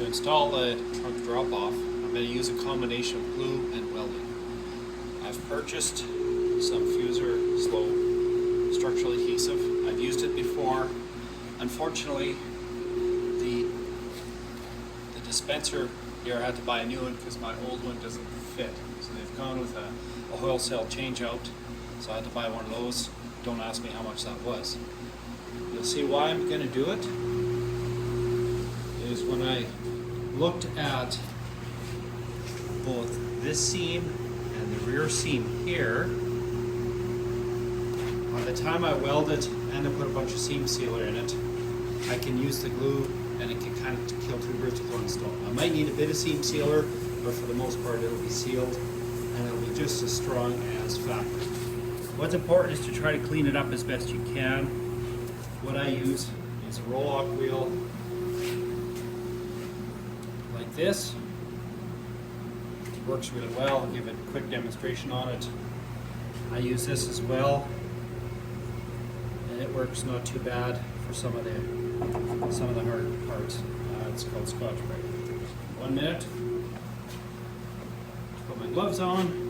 To install the trunk drop-off, I'm going to use a combination of glue and welding. I've purchased some Fuser Slow structural adhesive. I've used it before. Unfortunately, the dispenser here, I had to buy a new one because my old one doesn't fit. So they've gone with a oil cell change out. So I had to buy one of those. Don't ask me how much that was. You'll see why I'm going to do it. Is when I looked at both this seam and the rear seam here, by the time I weld it and I put a bunch of seam sealer in it, I can use the glue and it can kind of kill two birds with one stone. I might need a bit of seam sealer, but for the most part it'll be sealed and it'll be just as strong as fabric. What's important is to try to clean it up as best you can. What I use is a roll-off wheel like this. It works really well. I'll give it a quick demonstration on it. I use this as well, and it works not too bad for some of the hard parts. It's called Scotch Brite. 1 minute. Put my gloves on.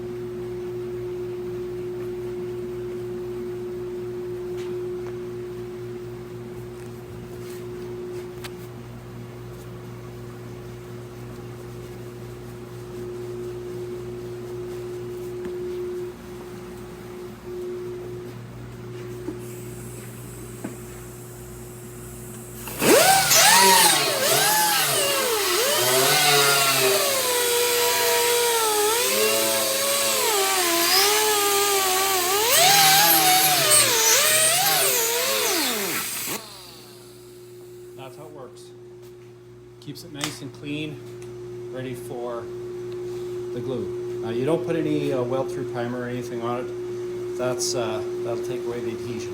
That's how it works. Keeps it nice and clean, ready for the glue. Now you don't put any weld-through primer or anything on it. That'll take away the adhesion.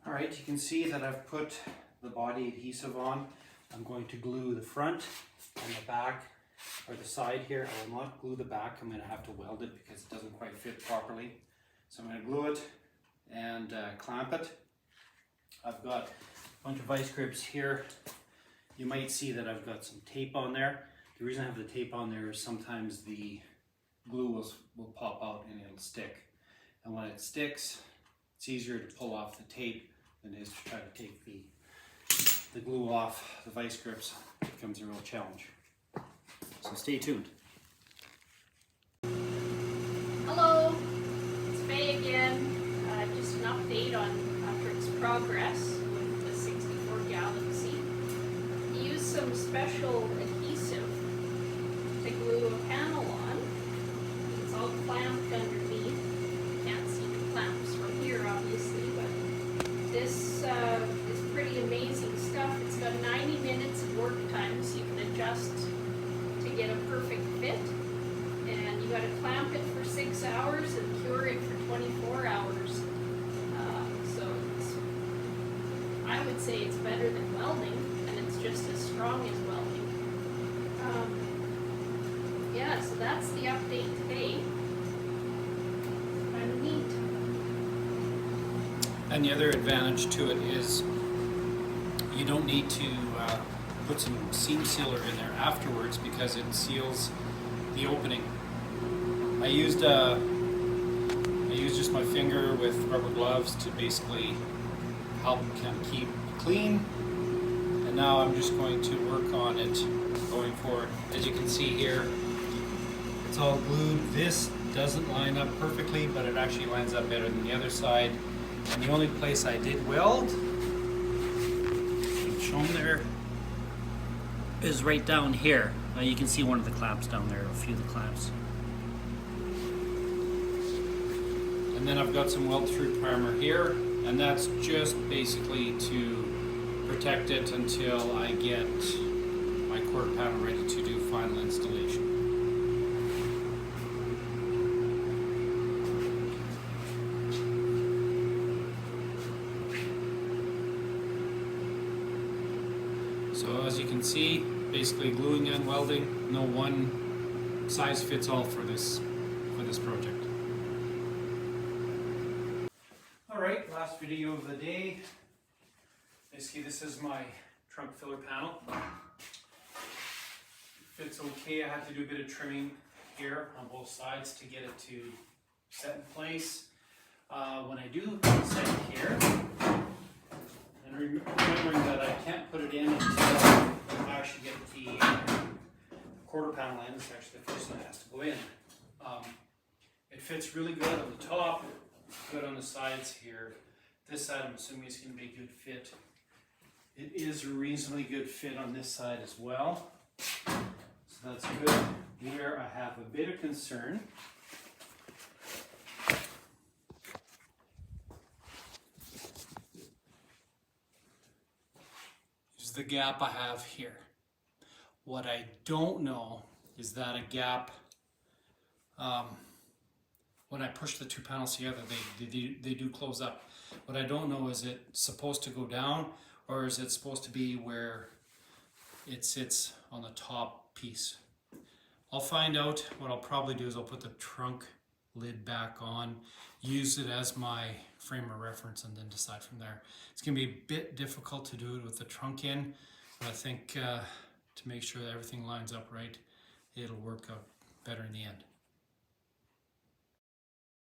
All right, you can see that I've put the body adhesive on. I'm going to glue the front and the back, or the side here. I will not glue the back. I'm going to have to weld it because it doesn't quite fit properly. So I'm going to glue it and clamp it. I've got a bunch of vice grips here. You might see that I've got some tape on there. The reason I have the tape on there is sometimes the glue will pop out and it'll stick. And when it sticks, it's easier to pull off the tape than it is to try to take the glue off the vice grips. It becomes a real challenge. So stay tuned. Hello, it's Faye again. Just an update on Patrick's progress with the 64 Galaxie. He used some special adhesive to glue a panel on. It's all clamped underneath. You can't see the clamps from here, obviously, but this is pretty amazing stuff. It's got 90 minutes of work time, so you can adjust to get a perfect fit. And you got to clamp it for 6 hours and cure it for 24 hours. So I would say it's better than welding, and it's just as strong as welding. Yeah, so that's the update today. Kind of neat. And the other advantage to it is you don't need to put some seam sealer in there afterwards because it seals the opening. I used just my finger with rubber gloves to basically help kind of keep clean, and now I'm just going to work on it going forward. As you can see here, it's all glued. This doesn't line up perfectly, but it actually lines up better than the other side. And the only place I did weld, shown there, is right down here. You can see one of the clamps down there, a few of the clamps. And then I've got some weld-through primer here, and that's just basically to protect it until I get my quarter panel ready to do final installation. So as you can see, basically gluing and welding, no one size fits all for this project. Alright, last video of the day. Basically, this is my trunk filler panel. Fits okay. I had to do a bit of trimming here on both sides to get it to set in place. When I do set it here, and remembering that I can't put it in until I actually get the quarter panel in, it's actually the first one that has to go in. It fits really good on the top, good on the sides here. This side I'm assuming is going to be a good fit. It is a reasonably good fit on this side as well. So that's good. Where I have a bit of concern is the gap I have here. What I don't know is that a gap, when I push the two panels together, they do close up. What I don't know is it supposed to go down, or is it supposed to be where it sits on the top piece? I'll find out. What I'll probably do is I'll put the trunk lid back on, use it as my frame of reference, and then decide from there. It's going to be a bit difficult to do it with the trunk in, but I think to make sure that everything lines up right, it'll work out better in the end.